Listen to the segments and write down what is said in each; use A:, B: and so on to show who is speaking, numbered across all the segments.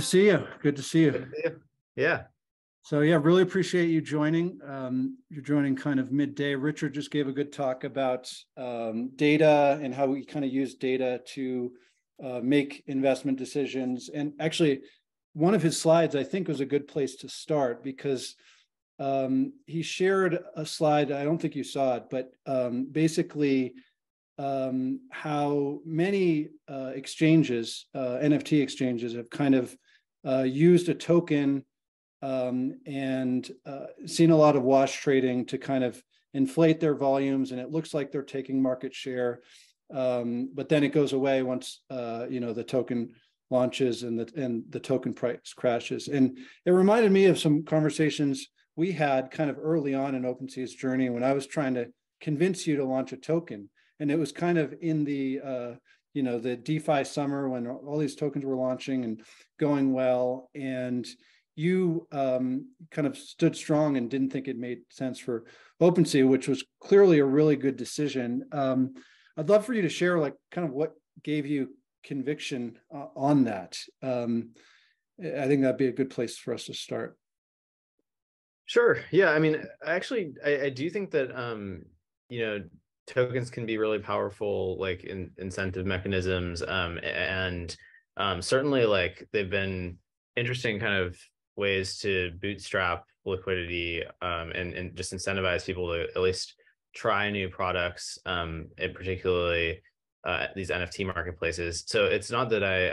A: see you. Good to see you.
B: Good to see you. Yeah.
A: So yeah, really appreciate you joining. You're joining kind of midday. Richard just gave a good talk about data and how we kind of use data to make investment decisions. And actually, one of his slides I think was a good place to start because he shared a slide. I don't think you saw it, but basically how many exchanges, NFT exchanges, have kind of used a token and seen a lot of wash trading to kind of inflate their volumes, and it looks like they're taking market share, but then it goes away once the token launches and the token price crashes. And it reminded me of some conversations we had kind of early on in OpenSea's journey when I was trying to convince you to launch a token, and it was kind of in the the DeFi summer when all these tokens were launching and going well, and you kind of stood strong and didn't think it made sense for OpenSea, which was clearly a really good decision. I'd love for you to share like kind of what gave you conviction on that. I think that'd be a good place for us to start.
B: Sure. Yeah. I mean, actually, I do think that, tokens can be really powerful, like incentive mechanisms. Certainly like they've been interesting kind of ways to bootstrap liquidity and just incentivize people to at least try new products, and particularly these NFT marketplaces. So it's not that I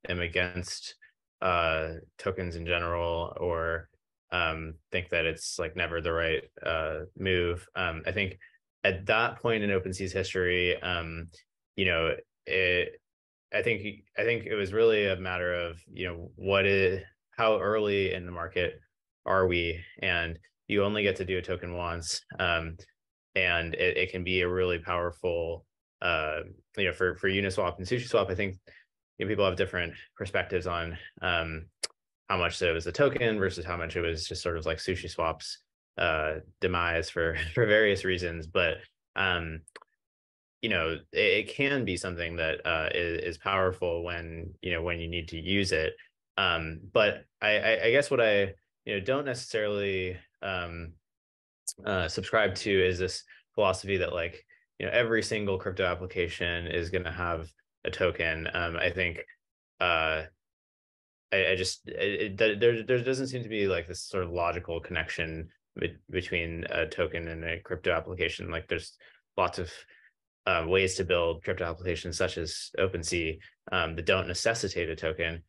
B: am against tokens in general or think that it's like never the right move. I think at that point in OpenSea's history, I think it was really a matter of how early in the market are we, and you only get to do a token once, and it can be a really powerful for Uniswap and SushiSwap. I think people have different perspectives on how much it was the token versus how much it was just sort of like SushiSwap's demise for various reasons, but it can be something that is powerful when you need to use it. But I guess what I don't necessarily subscribe to is this philosophy that like every single crypto application is going to have a token. I think there doesn't seem to be like this sort of logical connection between a token and a crypto application. Like there's lots of ways to build crypto applications such as OpenSea that don't necessitate a token.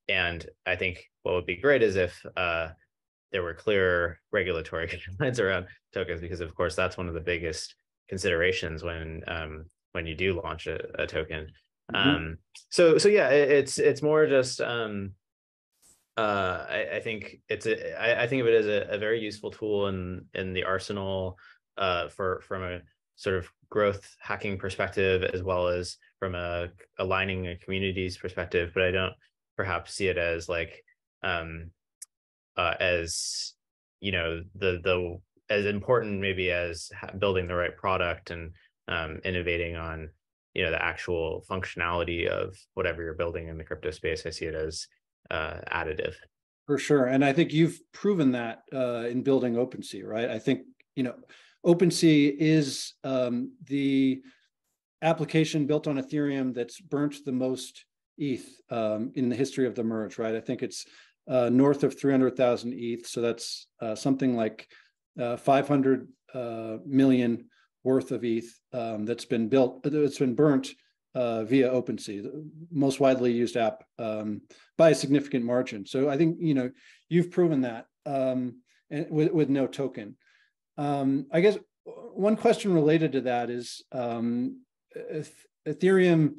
B: And I think what would be great is if there were clear regulatory guidelines around tokens, because of course that's one of the biggest considerations when you do launch a token. Mm-hmm. So yeah, it's more just I think I think of it as a very useful tool in the arsenal from a sort of growth hacking perspective, as well as from aligning a community's perspective. But I don't perhaps see it as like as as important maybe as building the right product and innovating on the actual functionality of whatever you're building in the crypto space. I see it as additive.
A: For sure. And I think you've proven that in building OpenSea, right? I think, OpenSea is the application built on Ethereum that's burnt the most ETH in the history of the merge, right? I think it's north of 300,000 ETH. So that's something like 500 million worth of ETH that's been burnt via OpenSea, the most widely used app by a significant margin. So I think you've proven that, and with no token. I guess one question related to that is Ethereum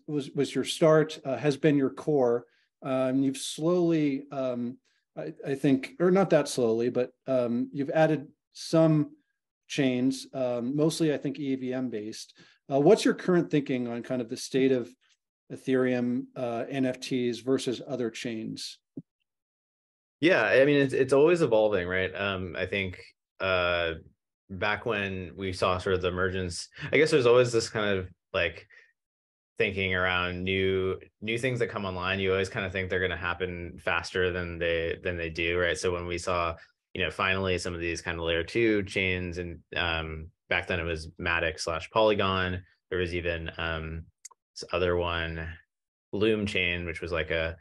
A: was your start, has been your core. You've slowly, I think, or not that slowly, but you've added some chains, mostly I think EVM based. What's your current thinking on kind of the state of Ethereum NFTs versus other chains?
B: Yeah, I mean, it's always evolving, right? I think back when we saw sort of the emergence, I guess there's always this kind of like thinking around new things that come online, you always kind of think they're going to happen faster than they do, right? So when we saw, finally some of these kind of layer 2 chains, and back then it was Matic / Polygon. There was even this other one, Loom chain, which was like a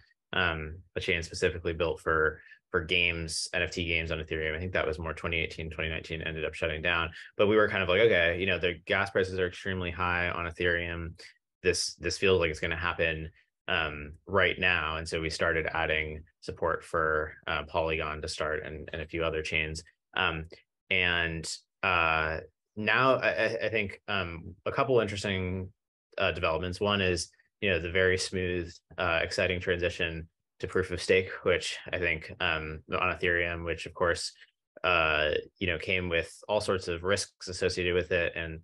B: chain specifically built for games, NFT games on Ethereum. I think that was more 2018, 2019, ended up shutting down. But we were kind of like, okay, the gas prices are extremely high on Ethereum. This feels like it's going to happen right now. And so we started adding support for Polygon to start, and a few other chains. And now I think a couple interesting developments. One is, the very smooth, exciting transition to proof of stake, which I think on Ethereum, which of course, came with all sorts of risks associated with it. And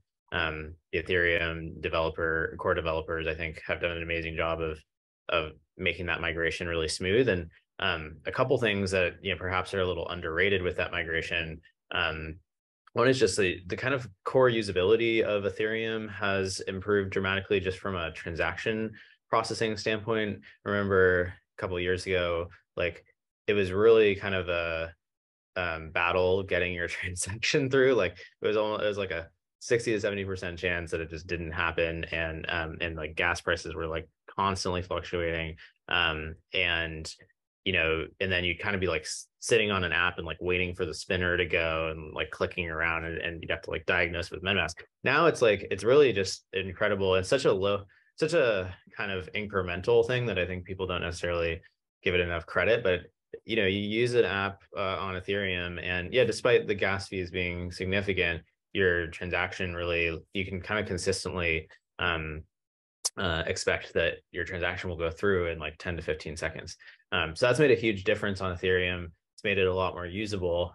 B: the Ethereum core developers, I think, have done an amazing job of making that migration really smooth. And a couple things that, perhaps are a little underrated with that migration. One is just the kind of core usability of Ethereum has improved dramatically just from a transaction processing standpoint. I remember a couple of years ago, like, it was really kind of a battle getting your transaction through. Like, it was like a 60 to 70% chance that it just didn't happen, and like gas prices were like constantly fluctuating, and then you'd kind of be like sitting on an app and like waiting for the spinner to go and like clicking around, and you'd have to like diagnose with MetaMask. Now it's like, it's really just incredible, and such a kind of incremental thing that I think people don't necessarily give it enough credit. But you use an app on Ethereum, and yeah, despite the gas fees being significant, your transaction really, you can kind of consistently expect that your transaction will go through in like 10 to 15 seconds. So that's made a huge difference on Ethereum. It's made it a lot more usable.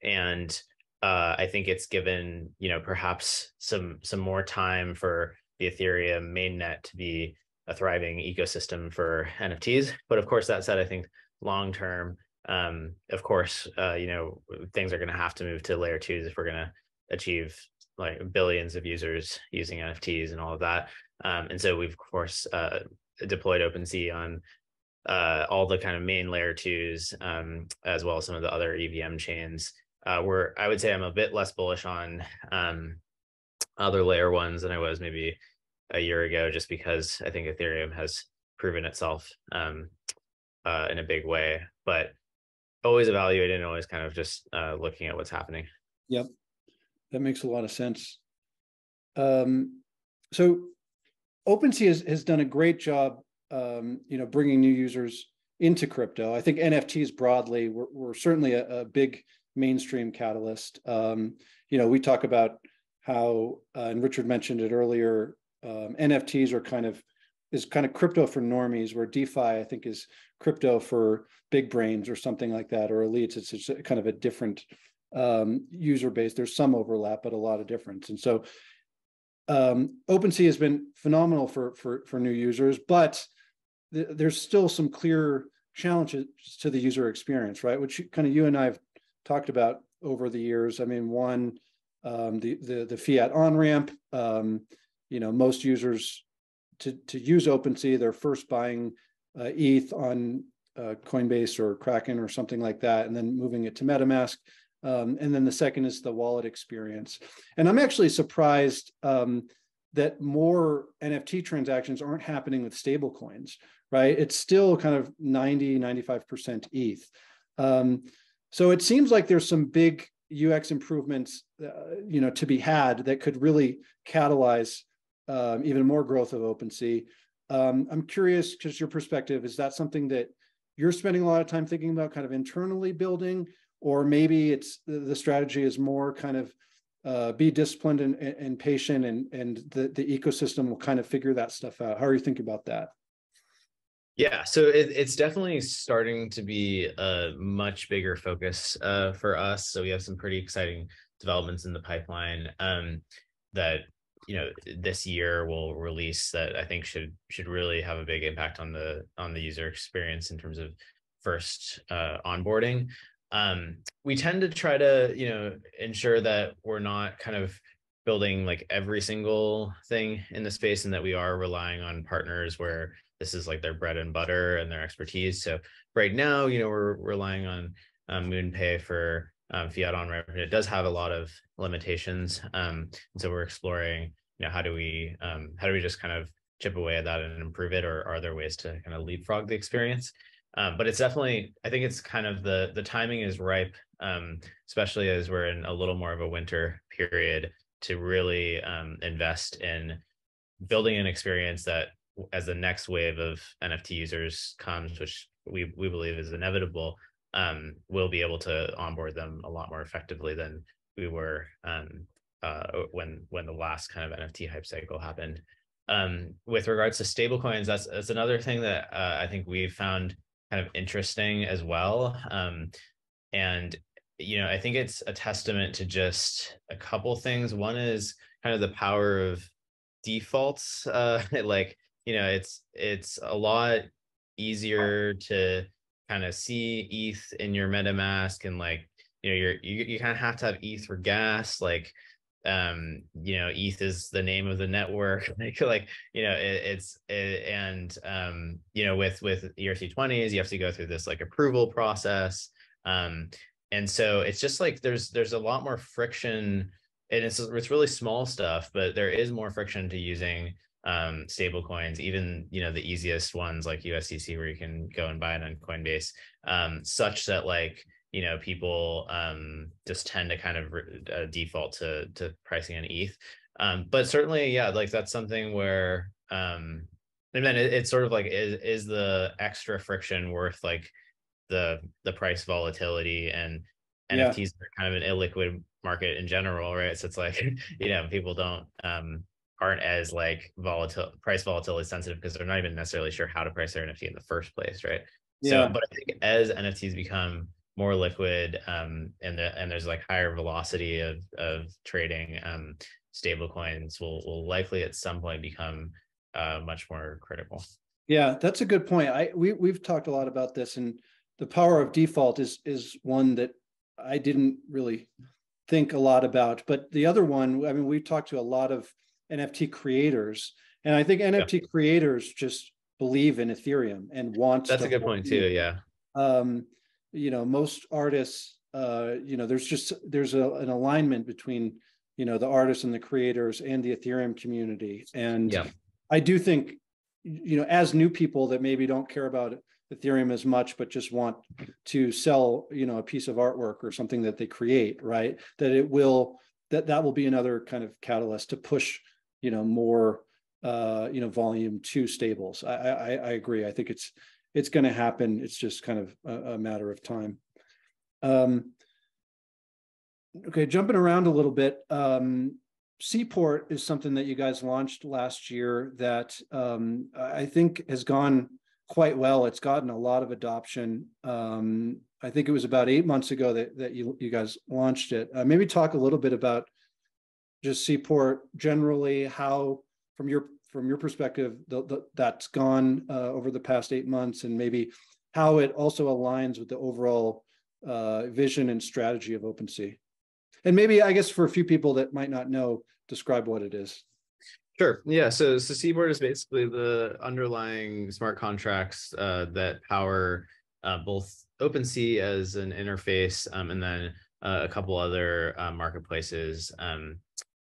B: And I think it's given, perhaps some more time for the Ethereum mainnet to be a thriving ecosystem for NFTs. But of course, that said, I think long term, of course, things are going to have to move to layer 2s if we're going to achieve like billions of users using NFTs and all of that. And so we've, of course, deployed OpenSea on all the kind of main layer 2s, as well as some of the other EVM chains. Where I would say I'm a bit less bullish on other layer 1s than I was maybe a year ago, just because I think Ethereum has proven itself in a big way. But always evaluating and always kind of just looking at what's happening.
A: Yep, that makes a lot of sense. So OpenSea has done a great job, bringing new users into crypto. I think NFTs broadly were certainly a big mainstream catalyst. We talk about how, and Richard mentioned it earlier, NFTs are kind of crypto for normies, where DeFi, I think, is crypto for big brains or something like that, or elites. It's just kind of a different user base. There's some overlap, but a lot of difference. And so OpenSea has been phenomenal for new users, but there's still some clear challenges to the user experience, right? Which kind of you and I have talked about over the years. I mean, one, the fiat on-ramp. Most users to use OpenSea, they're first buying ETH on Coinbase or Kraken or something like that, and then moving it to MetaMask. And then the second is the wallet experience. And I'm actually surprised that more NFT transactions aren't happening with stable coins, right? It's still kind of 95% ETH. So it seems like there's some big UX improvements, to be had that could really catalyze even more growth of OpenSea. I'm curious, because your perspective, is that something that you're spending a lot of time thinking about, kind of internally building? Or maybe it's the strategy is more kind of be disciplined and patient, and the ecosystem will kind of figure that stuff out. How are you thinking about that?
B: Yeah, so it's definitely starting to be a much bigger focus for us. So we have some pretty exciting developments in the pipeline that this year we'll release, that I think should really have a big impact on the user experience in terms of first onboarding. We tend to try to ensure that we're not kind of building like every single thing in the space, and that we are relying on partners where this is like their bread and butter and their expertise. So right now, we're relying on MoonPay for fiat on ramp. It does have a lot of limitations, and so we're exploring, how do we just kind of chip away at that and improve it, or are there ways to kind of leapfrog the experience? But it's definitely, I think it's kind of the timing is ripe, especially as we're in a little more of a winter period, to really invest in building an experience that, as the next wave of NFT users comes, which we believe is inevitable, we'll be able to onboard them a lot more effectively than we were when the last kind of NFT hype cycle happened. With regards to stablecoins, that's another thing that I think we've found kind of interesting as well. And I think it's a testament to just a couple things. One is kind of the power of defaults. It's a lot easier to kind of see ETH in your MetaMask, and you kind of have to have ETH for gas. ETH is the name of the network. With ERC20s, you have to go through this approval process. And so it's just there's a lot more friction, and it's really small stuff, but there is more friction to using stable coins, even the easiest ones like USDC, where you can go and buy it on Coinbase, such that people just tend to kind of default to pricing an ETH. But certainly, yeah, that's something where and then it's sort of is the extra friction worth the price volatility? And NFTs are kind of an illiquid market in general, right? So it's people aren't as price volatility sensitive, because they're not even necessarily sure how to price their NFT in the first place, right? So, but I think as NFTs become more liquid, and there's higher velocity of trading, stable coins will likely at some point become much more critical.
A: Yeah, that's a good point. We've talked a lot about this, and the power of default is one that I didn't really think a lot about. But the other one, I mean, we've talked to a lot of NFT creators, and I think NFT creators just believe in Ethereum and want.
B: That's a good point too. Yeah.
A: Most artists, there's an alignment between, the artists and the creators and the Ethereum community. And I do think, as new people that maybe don't care about Ethereum as much, but just want to sell, a piece of artwork or something that they create, right? That will be another kind of catalyst to push, more, volume to stables. I agree. I think it's going to happen. It's just kind of a matter of time. Okay, jumping around a little bit. Seaport is something that you guys launched last year that I think has gone quite well. It's gotten a lot of adoption. I think it was about 8 months ago that you guys launched it. Maybe talk a little bit about just Seaport generally, how from your perspective that's gone over the past 8 months, and maybe how it also aligns with the overall vision and strategy of OpenSea. And maybe, I guess, for a few people that might not know, describe what it is.
B: Sure. Yeah. So Seaport is basically the underlying smart contracts that power both OpenSea as an interface, and then a couple other marketplaces on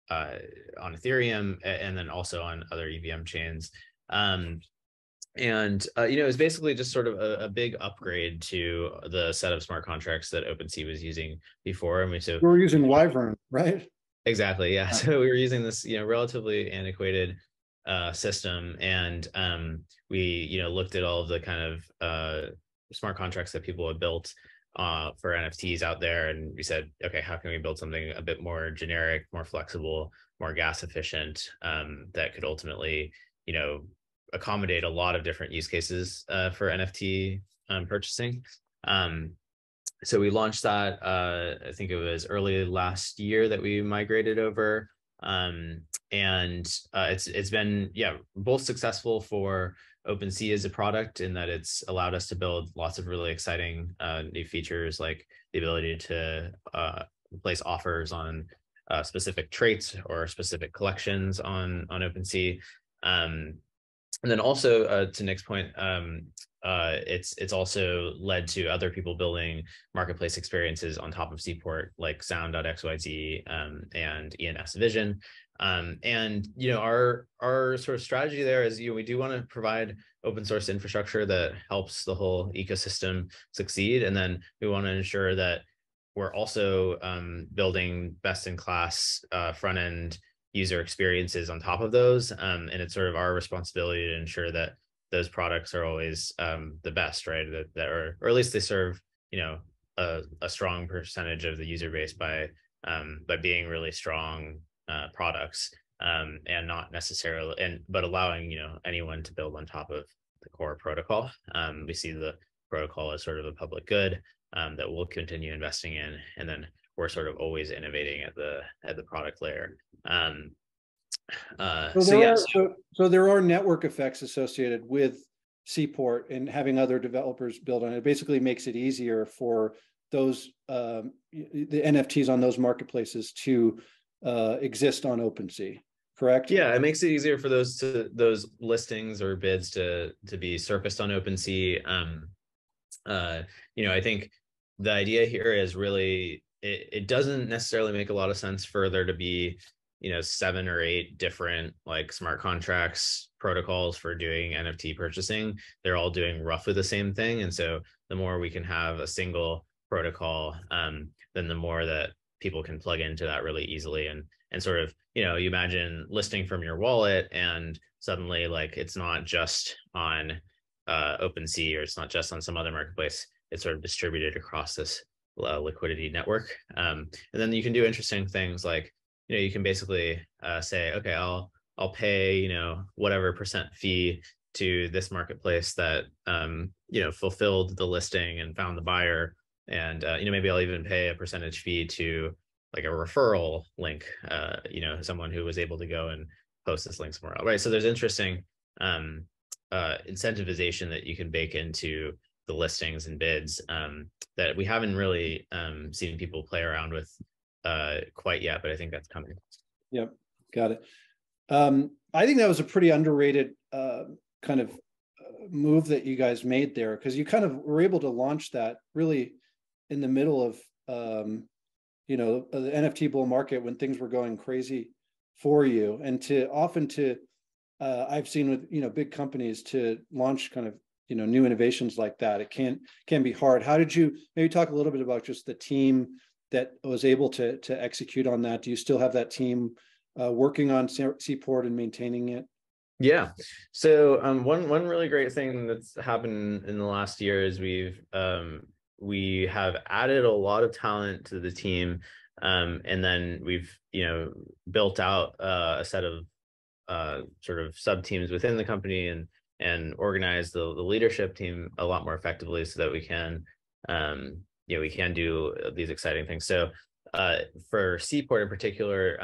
B: Ethereum, and then also on other EVM chains. It's basically just sort of a big upgrade to the set of smart contracts that OpenSea was using before. I mean, so
A: we're using Wyvern, right?
B: Exactly. Yeah. So we were using this, relatively antiquated system, and we, looked at all of the kind of smart contracts that people had built for NFTs out there, and we said, okay, how can we build something a bit more generic, more flexible, more gas efficient, that could ultimately, accommodate a lot of different use cases for NFT purchasing. So we launched that, I think it was early last year that we migrated over. It's been, both successful for OpenSea as a product, in that it's allowed us to build lots of really exciting new features, like the ability to place offers on specific traits or specific collections on OpenSea. And then also to Nick's point, it's also led to other people building marketplace experiences on top of Seaport, like Sound.xyz and ENS Vision. And our sort of strategy there is we do want to provide open source infrastructure that helps the whole ecosystem succeed, and then we want to ensure that we're also building best in class front end user experiences on top of those. And it's sort of our responsibility to ensure that those products are always the best, right? That are, or at least they serve, a strong percentage of the user base by being really strong products, and not necessarily, but allowing, anyone to build on top of the core protocol. We see the protocol as sort of a public good that we'll continue investing in, and then we're sort of always innovating at the product layer.
A: So there are network effects associated with Seaport and having other developers build on it. It basically makes it easier for those the NFTs on those marketplaces to exist on OpenSea, correct?
B: Yeah, it makes it easier for those listings or bids to be surfaced on OpenSea. I think the idea here is really it doesn't necessarily make a lot of sense for there to be 7 or 8 different like smart contracts protocols for doing NFT purchasing. They're all doing roughly the same thing, and so the more we can have a single protocol, then the more that people can plug into that really easily, and sort of you imagine listing from your wallet, and suddenly like it's not just on OpenSea, or it's not just on some other marketplace. It's sort of distributed across this liquidity network, and then you can do interesting things like you can basically say, okay, I'll pay whatever % fee to this marketplace that fulfilled the listing and found the buyer, and maybe I'll even pay a percentage fee to like a referral link, someone who was able to go and post this link somewhere else, right? So there's interesting incentivization that you can bake into the listings and bids that we haven't really seen people play around with quite yet, but I think that's coming.
A: Yep, got it. I think that was a pretty underrated kind of move that you guys made there, because you kind of were able to launch that really in the middle of the NFT bull market when things were going crazy for you, and I've seen with big companies to launch kind of new innovations like that. It can be hard. How did you maybe talk a little bit about just the team that was able to execute on that? Do you still have that team working on Seaport and maintaining it?
B: Yeah. So one really great thing that's happened in the last year is we have added a lot of talent to the team, and then we've built out a set of sort of sub teams within the company, and organized the leadership team a lot more effectively so that we can we can do these exciting things. So for Seaport in particular,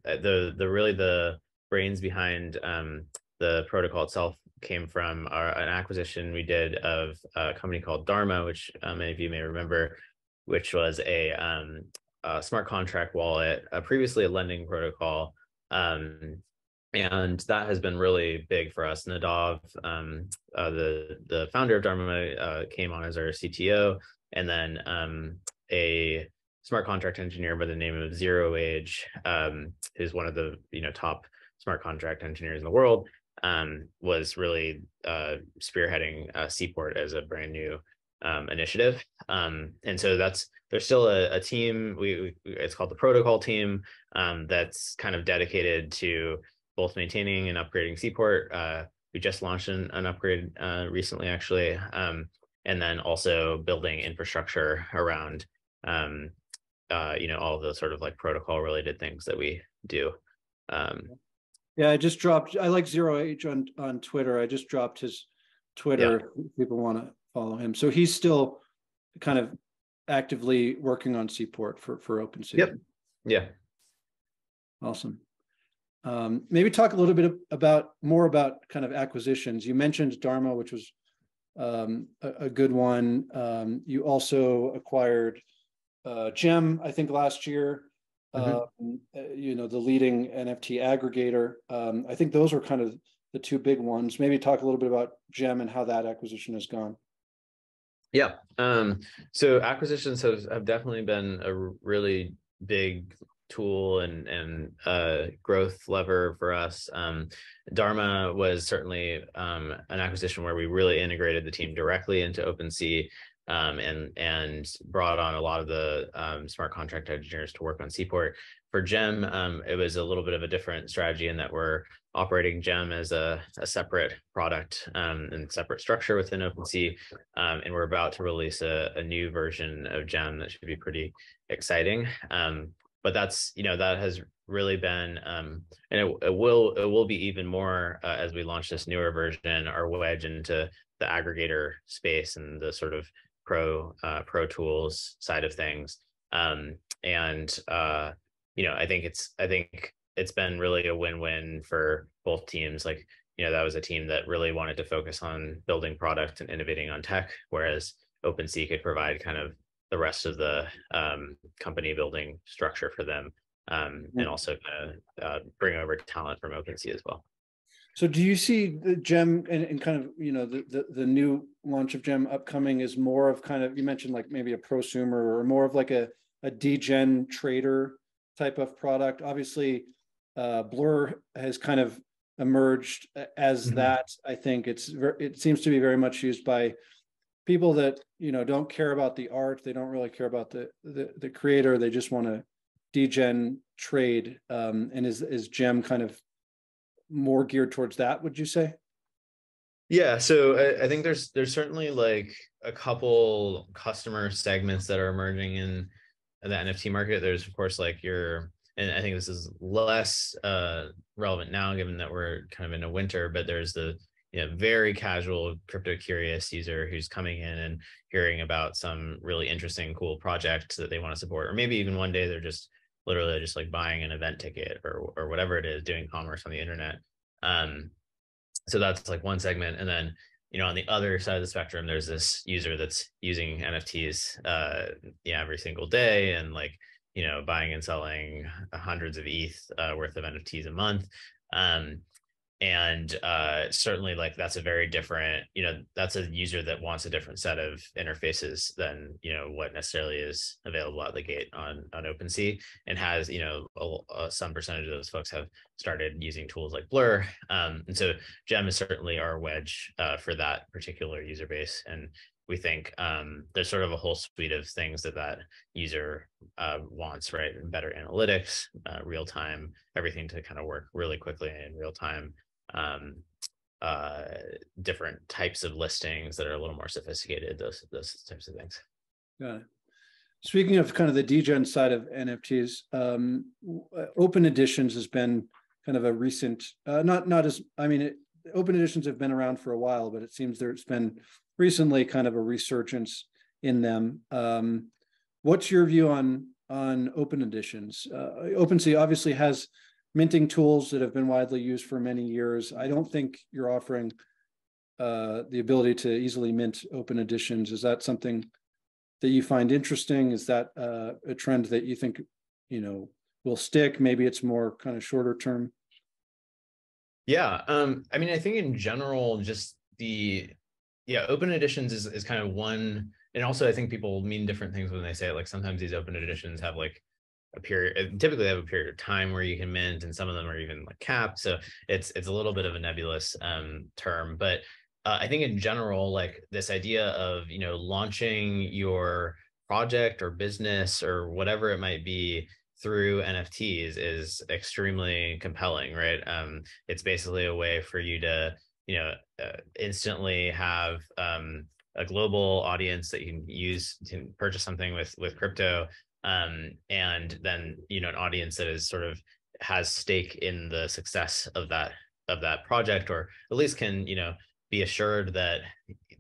B: the brains behind the protocol itself came from an acquisition we did of a company called Dharma, which many of you may remember, which was a smart contract wallet, previously a lending protocol. And that has been really big for us. Nadav, the founder of Dharma, came on as our CTO, and then a smart contract engineer by the name of Zero Age, who's one of the top smart contract engineers in the world, was really spearheading Seaport as a brand new initiative. And so there's still a team. It's called the protocol team, that's kind of dedicated to both maintaining and upgrading Seaport. We just launched an upgrade recently, actually, and then also building infrastructure around all the sort of like protocol related things that we do.
A: Yeah, I like Zero Age on Twitter. I just dropped his Twitter. Yeah. People want to follow him. So he's still kind of actively working on Seaport for OpenSea.
B: Yep. Yeah.
A: Awesome. Maybe talk a little bit more about kind of acquisitions. You mentioned Dharma, which was a good one. You also acquired Gem, I think, last year. um, the leading NFT aggregator. I think those are kind of the two big ones. Maybe talk a little bit about Gem and how that acquisition has gone.
B: Yeah. So acquisitions have definitely been a really big tool and growth lever for us. Dharma was certainly an acquisition where we really integrated the team directly into OpenSea, and brought on a lot of the smart contract engineers to work on Seaport. For Gem, it was a little bit of a different strategy in that we're operating Gem as a separate product and separate structure within OpenSea. And we're about to release a new version of Gem that should be pretty exciting. But that's, that has really been, and it will be even more as we launch this newer version, our wedge into the aggregator space and the sort of pro tools side of things. I think it's been really a win-win for both teams. Like, that was a team that really wanted to focus on building product and innovating on tech, whereas OpenSea could provide kind of the rest of the company building structure for them, and also bring over talent from OpenSea as well.
A: So do you see the Gem and kind of, the new launch of Gem upcoming is more of kind of, you mentioned like maybe a prosumer or more of like a degen trader type of product? Obviously, Blur has kind of emerged as that. I think it seems to be very much used by people that don't care about the art. They don't really care about the creator. They just want to degen trade. And is Gem kind of more geared towards that, would you say?
B: Yeah, so I think there's certainly like a couple customer segments that are emerging in the NFT market. There's of course like and I think this is less relevant now given that we're kind of in a winter, but there's the very casual crypto curious user who's coming in and hearing about some really interesting, cool project that they want to support, or maybe even one day they're just literally just like buying an event ticket or whatever it is, doing commerce on the internet. So that's like one segment. And then, on the other side of the spectrum, there's this user that's using NFTs every single day and like, buying and selling hundreds of ETH worth of NFTs a month. And certainly like that's a very different, that's a user that wants a different set of interfaces than, what necessarily is available out the gate on OpenSea, and has, some percentage of those folks have started using tools like Blur. And so Gem is certainly our wedge for that particular user base. And we think there's sort of a whole suite of things that user wants, right? Better analytics, real time, everything to kind of work really quickly in real time. Different types of listings that are a little more sophisticated, those types of things.
A: Got it. Speaking of kind of the degen side of NFTs, open editions has been kind of a recent, open editions have been around for a while, but it seems there's been recently kind of a resurgence in them. What's your view on open editions? OpenSea obviously has minting tools that have been widely used for many years. I don't think you're offering the ability to easily mint open editions. Is that something that you find interesting? Is that a trend that you think will stick? Maybe it's more kind of shorter term.
B: Yeah, I think in general, just open editions is kind of one, and also I think people mean different things when they say it. Like sometimes these open editions have like a period, typically they have a period of time where you can mint, and some of them are even like capped. So it's a little bit of a nebulous term, but I think in general, like this idea of launching your project or business or whatever it might be through NFTs is extremely compelling, right? It's basically a way for you to instantly have a global audience that you can use to purchase something with crypto. And then an audience that is sort of has stake in the success of that project, or at least can be assured that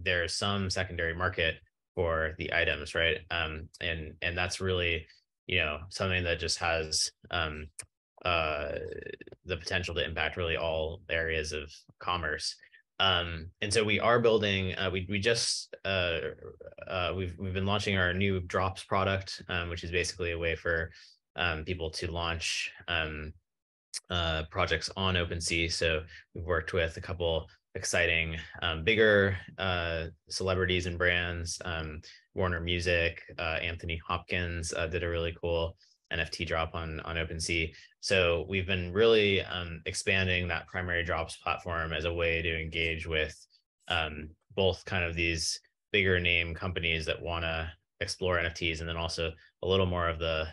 B: there's some secondary market for the items, right? And that's really something that just has the potential to impact really all areas of commerce. And so we are building, we've been launching our new drops product, which is basically a way for people to launch projects on OpenSea. So we've worked with a couple exciting, bigger celebrities and brands. Warner Music, Anthony Hopkins did a really cool NFT drop on OpenSea. So we've been really expanding that primary drops platform as a way to engage with both kind of these bigger name companies that want to explore NFTs, and then also a little more of the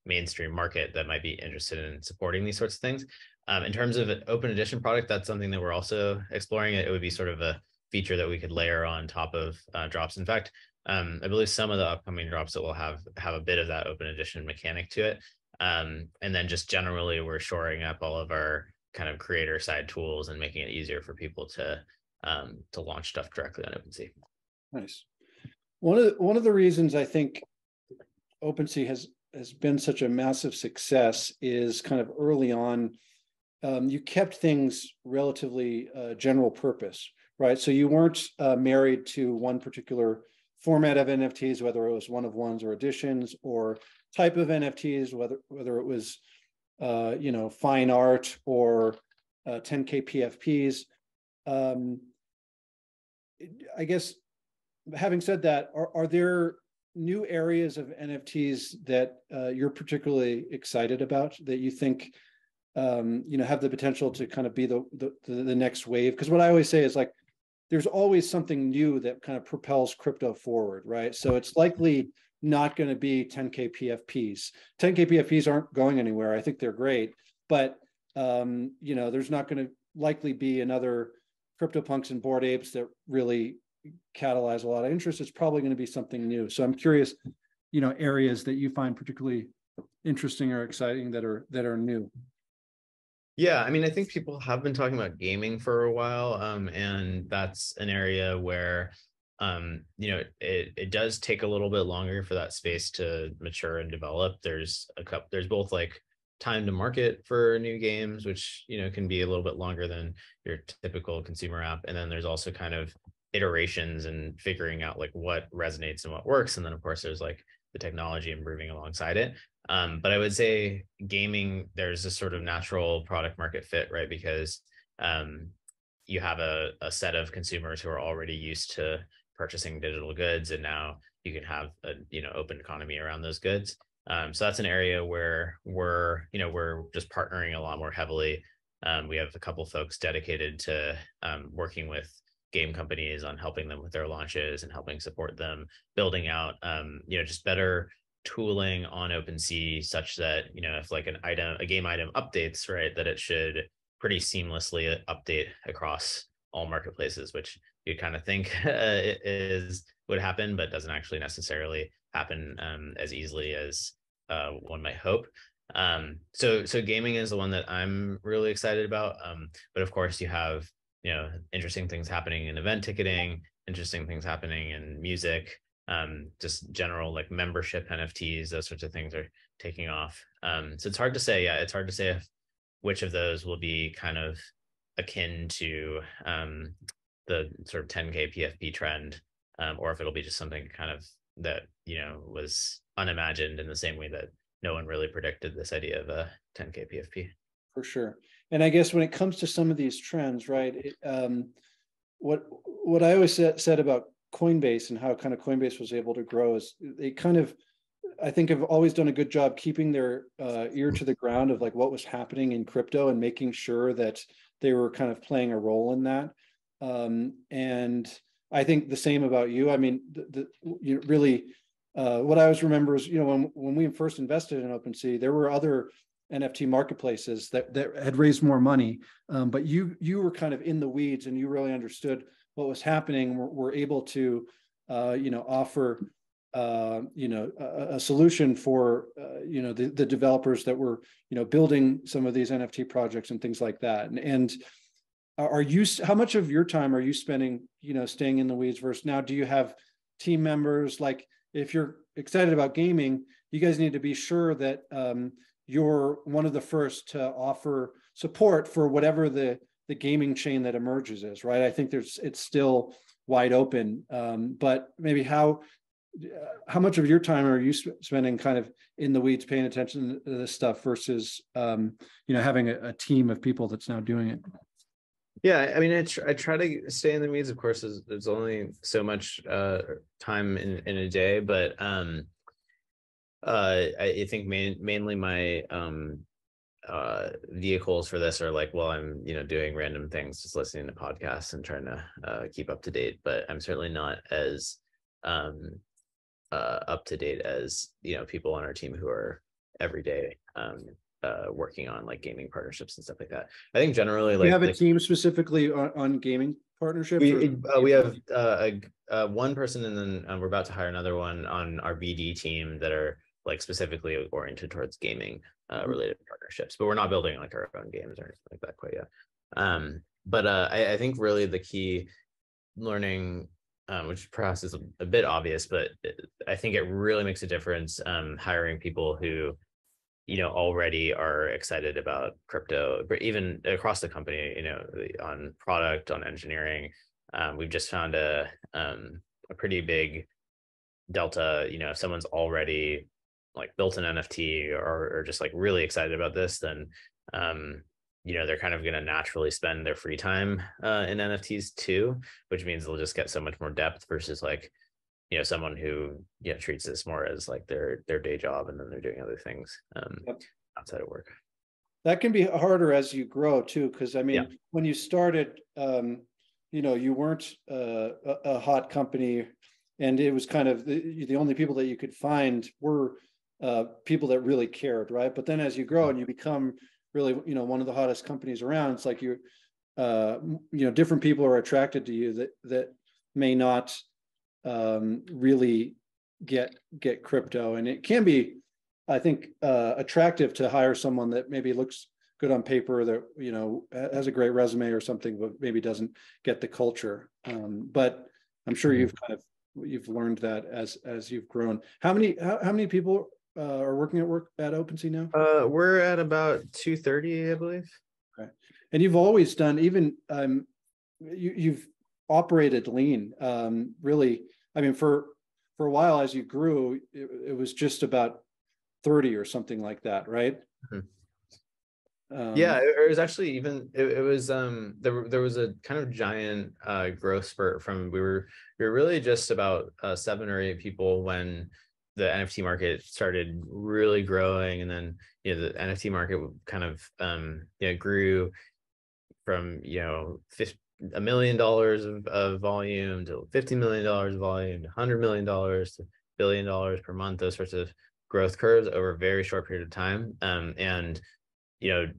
B: mainstream market that might be interested in supporting these sorts of things. In terms of an open edition product, that's something that we're also exploring. It would be sort of a feature that we could layer on top of drops. In fact, I believe some of the upcoming drops that will have a bit of that open edition mechanic to it. And then just generally, we're shoring up all of our kind of creator side tools and making it easier for people to launch stuff directly on OpenSea.
A: Nice. One of the reasons I think OpenSea has been such a massive success is kind of early on, you kept things relatively general purpose, right? So you weren't married to one particular format of NFTs, whether it was one-of-ones or editions, or type of NFTs, whether it was fine art or 10K PFPs. I guess, having said that, are there new areas of NFTs that you're particularly excited about, that you think have the potential to kind of be the next wave? Because what I always say is, like, there's always something new that kind of propels crypto forward, right? So it's likely not going to be 10K PFPs. 10K PFPs aren't going anywhere. I think they're great, but there's not going to likely be another CryptoPunks and Bored Apes that really catalyze a lot of interest. It's probably going to be something new. So I'm curious, areas that you find particularly interesting or exciting that are new.
B: Yeah, I mean, I think people have been talking about gaming for a while, and that's an area where, it does take a little bit longer for that space to mature and develop. There's both like time to market for new games, which can be a little bit longer than your typical consumer app, and then there's also kind of iterations and figuring out like what resonates and what works, and then of course there's like the technology improving alongside it. But I would say gaming, there's a sort of natural product market fit, right? Because you have a set of consumers who are already used to purchasing digital goods, and now you can have a open economy around those goods. So that's an area where we're just partnering a lot more heavily. We have a couple folks dedicated to working with game companies on helping them with their launches and helping support them, building out just better tooling on OpenSea, such that if like a game item updates, right, that it should pretty seamlessly update across all marketplaces, which you kind of think would happen, but doesn't actually necessarily happen as easily as one might hope. So gaming is the one that I'm really excited about. But of course, you have interesting things happening in event ticketing, interesting things happening in music, just general like membership NFTs, those sorts of things are taking off. So it's hard to say. Yeah, it's hard to say which of those will be kind of akin to the sort of 10K PFP trend, or if it'll be just something kind of that was unimagined in the same way that no one really predicted this idea of a 10K PFP.
A: For sure. And I guess when it comes to some of these trends, right, what I always said about Coinbase and how kind of Coinbase was able to grow is they kind of, I think, have always done a good job keeping their ear to the ground of like what was happening in crypto and making sure that they were kind of playing a role in that. And I think the same about you. I mean, really, what I always remember is, when we first invested in OpenSea, there were other NFT marketplaces that had raised more money, but you were kind of in the weeds and you really understood what was happening. Were able to, offer, a solution for, the developers that were, building some of these NFT projects and things like that. And how much of your time are you spending, staying in the weeds versus now? Do you have team members? Like, if you're excited about gaming, you guys need to be sure that you're one of the first to offer support for whatever the gaming chain that emerges is, right? I think it's still wide open, but maybe how how much of your time are you spending kind of in the weeds, paying attention to this stuff versus, having a team of people that's now doing it?
B: Yeah, I mean, I try to stay in the weeds. Of course, there's only so much time in a day, but I think mainly my vehicles for this are like, well, I'm doing random things, just listening to podcasts and trying to keep up to date. But I'm certainly not as up to date as people on our team who are every day working on like gaming partnerships and stuff like that. I think generally, like,
A: you have a team specifically on gaming partnerships?
B: We have one person, and then we're about to hire another one on our BD team that are like specifically oriented towards gaming related partnerships, but we're not building like our own games or anything like that quite yet. But I think really the key learning, which perhaps is a bit obvious, but I think it really makes a difference hiring people who already are excited about crypto, but even across the company, on product, on engineering. We've just found a pretty big delta. If someone's already like built an NFT or just like really excited about this, then they're kind of going to naturally spend their free time in NFTs too, which means they'll just get so much more depth versus like someone who treats this more as like their day job, and then they're doing other things outside of work.
A: That can be harder as you grow too, because I mean, when you started, you weren't a hot company, and it was kind of the only people that you could find were people that really cared, right? But then as you grow and you become really, one of the hottest companies around, it's like different people are attracted to you that may not really get crypto, and it can be, I think, attractive to hire someone that maybe looks good on paper, that has a great resume or something, but maybe doesn't get the culture. But I'm sure you've learned that as you've grown. How many people are working at OpenSea now?
B: We're at about 230, I believe.
A: Okay. And you've always done, even you've operated lean, really. I mean, for a while as you grew, it was just about 30 or something like that, right?
B: Yeah, it was actually even it was there was a kind of giant growth spurt from we were really just about 7 or 8 people when the NFT market started really growing, and then the NFT market kind of grew from $1 million of volume to $50 million of volume to $100 million to $1 billion per month, those sorts of growth curves over a very short period of time. And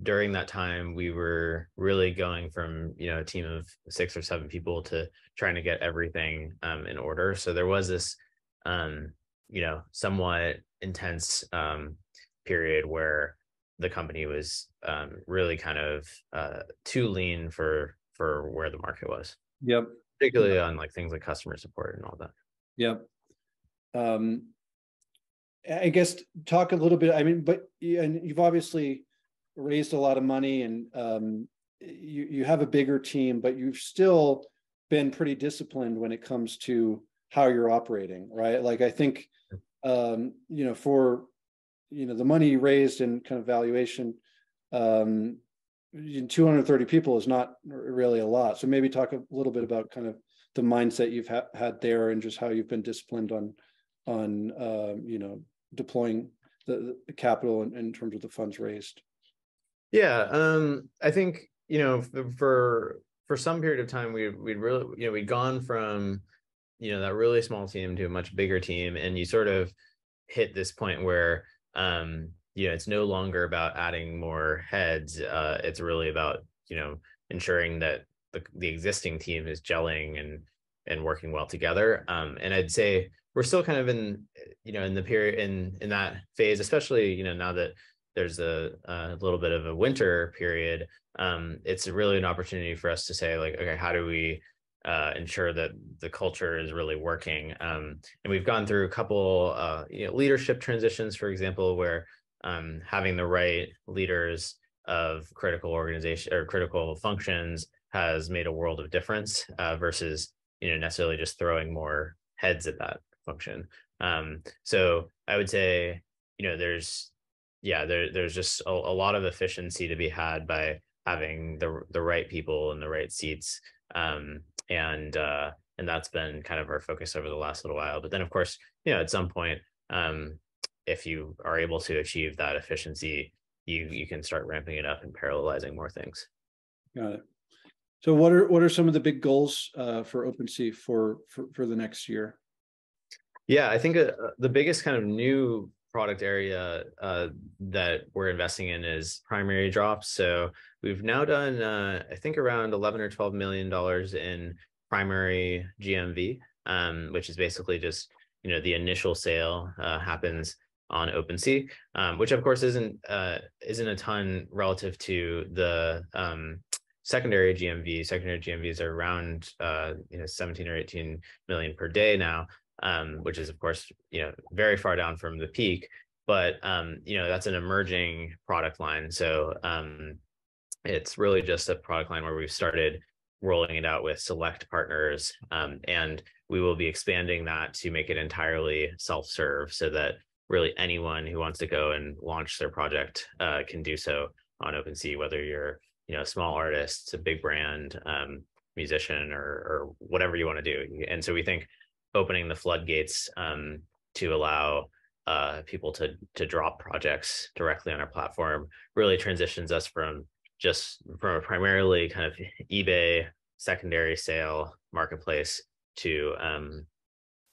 B: during that time, we were really going from a team of 6 or 7 people to trying to get everything in order. So there was this somewhat intense period where the company was really kind of too lean for where the market was.
A: Yep.
B: Particularly on like things like customer support and all that.
A: Yep. I guess talk a little bit. I mean, but and you've obviously raised a lot of money, and you have a bigger team, but you've still been pretty disciplined when it comes to how you're operating, right? Like I think for the money you raised and kind of valuation, 230 people is not really a lot. So maybe talk a little bit about kind of the mindset you've had there, and just how you've been disciplined on deploying the capital in terms of the funds raised.
B: Yeah, I think for some period of time we'd really we'd gone from that really small team to a much bigger team, and you sort of hit this point where it's no longer about adding more heads. It's really about ensuring that the existing team is gelling and working well together. And I'd say we're still kind of in the period in that phase, especially now that there's a little bit of a winter period. It's really an opportunity for us to say, like, okay, how do we ensure that the culture is really working? And we've gone through a couple leadership transitions, for example, where having the right leaders of critical organization or critical functions has made a world of difference versus necessarily just throwing more heads at that function. So I would say, there's just a lot of efficiency to be had by having the right people in the right seats. And that's been kind of our focus over the last little while. But then, of course, at some point, if you are able to achieve that efficiency, you can start ramping it up and parallelizing more things.
A: Got it. So what are some of the big goals for OpenSea for the next year?
B: Yeah, I think the biggest kind of new product area that we're investing in is primary drops. So we've now done, I think, around 11 or $12 million in primary GMV, which is basically just, the initial sale happens on OpenSea, which of course isn't a ton relative to the secondary GMV. Secondary GMVs are around 17 or 18 million per day now, which is of course very far down from the peak, but that's an emerging product line. So it's really just a product line where we've started rolling it out with select partners, and we will be expanding that to make it entirely self-serve, so that really anyone who wants to go and launch their project can do so on OpenSea, whether you're a small artist, a big brand, musician, or whatever you want to do. And so we think opening the floodgates to allow people to drop projects directly on our platform really transitions us from a primarily kind of eBay secondary sale marketplace to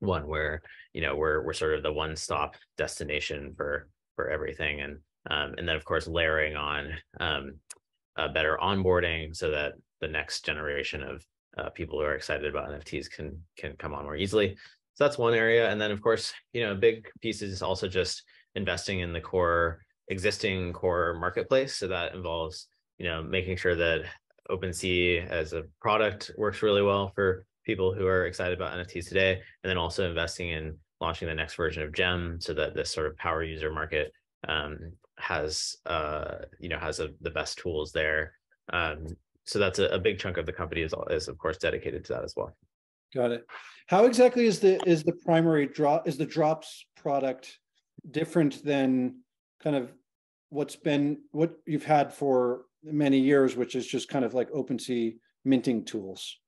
B: one where we're sort of the one-stop destination for everything, and then of course layering on better onboarding so that the next generation of people who are excited about NFTs can come on more easily. So that's one area. And then of course, a big piece is also just investing in the existing core marketplace. So that involves, making sure that OpenSea as a product works really well for people who are excited about NFTs today, and then also investing in launching the next version of Gem so that this sort of power user market has the best tools there. So that's a big chunk of the company is of course dedicated to that as well.
A: Got it. How exactly is the primary drop, is the drops product different than kind of what you've had for many years, which is just kind of like OpenSea minting tools?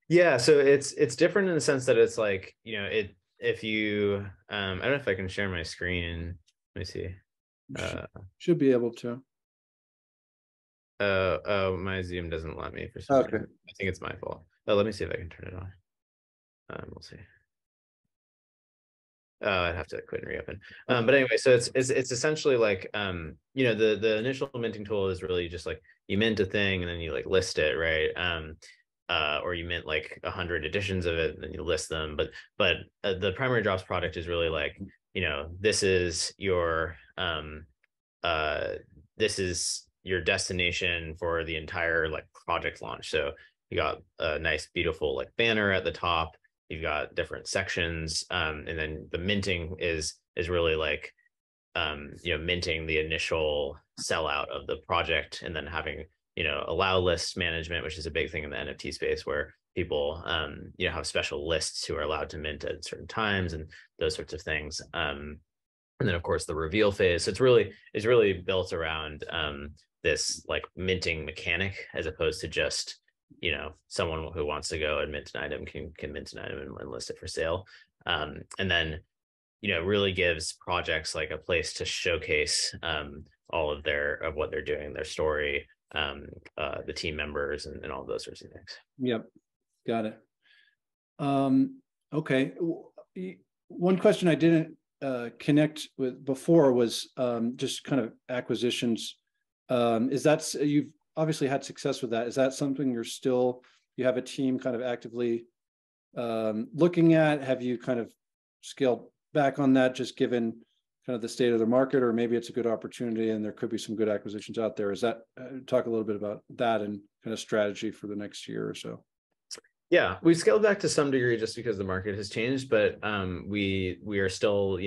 B: Yeah, so it's different in the sense that it's like, if you I don't know if I can share my screen. Let me see.
A: Should be able to.
B: Oh, my Zoom doesn't let me for some reason. I think it's my fault. Oh, let me see if I can turn it on. We'll see. I'd have to quit and reopen. But anyway, so it's essentially like the initial minting tool is really just like you mint a thing and then you like list it, right? Or you mint like 100 editions of it and then you list them. But the primary drops product is really like, this is your destination for the entire like project launch. So you got a nice, beautiful like banner at the top. You've got different sections, and then the minting is really like minting the initial sellout of the project, and then having allow list management, which is a big thing in the NFT space, where people have special lists who are allowed to mint at certain times and those sorts of things. And then of course the reveal phase. So it's really built around this like minting mechanic, as opposed to just someone who wants to go and mint an item can mint an item and list it for sale. And then really gives projects like a place to showcase all of what they're doing, their story, the team members, and all of those sorts of things.
A: Yep, got it. Okay, one question I didn't connect with before was just kind of acquisitions. Is that you've obviously had success with that? Is that something you have a team kind of actively looking at? Have you kind of scaled back on that, just given kind of the state of the market, or maybe it's a good opportunity and there could be some good acquisitions out there? Is that talk a little bit about that and kind of strategy for the next year or so?
B: Yeah, we scaled back to some degree just because the market has changed, but we are still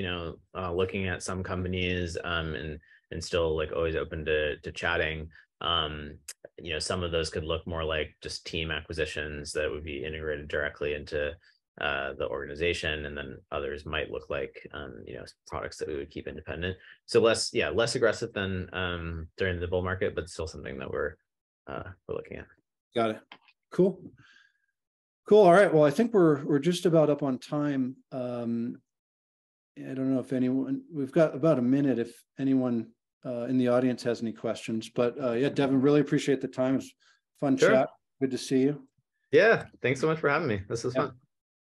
B: looking at some companies and still like always open to chatting. Some of those could look more like just team acquisitions that would be integrated directly into the organization, and then others might look like products that we would keep independent. So less aggressive than during the bull market, but still something that we're looking at.
A: Got it. Cool. All right. Well, I think we're just about up on time. I don't know if anyone, we've got about a minute if anyone in the audience has any questions, but yeah, Devin, really appreciate the time. It was fun chat. Good to see you.
B: Yeah. Thanks so much for having me. This was fun.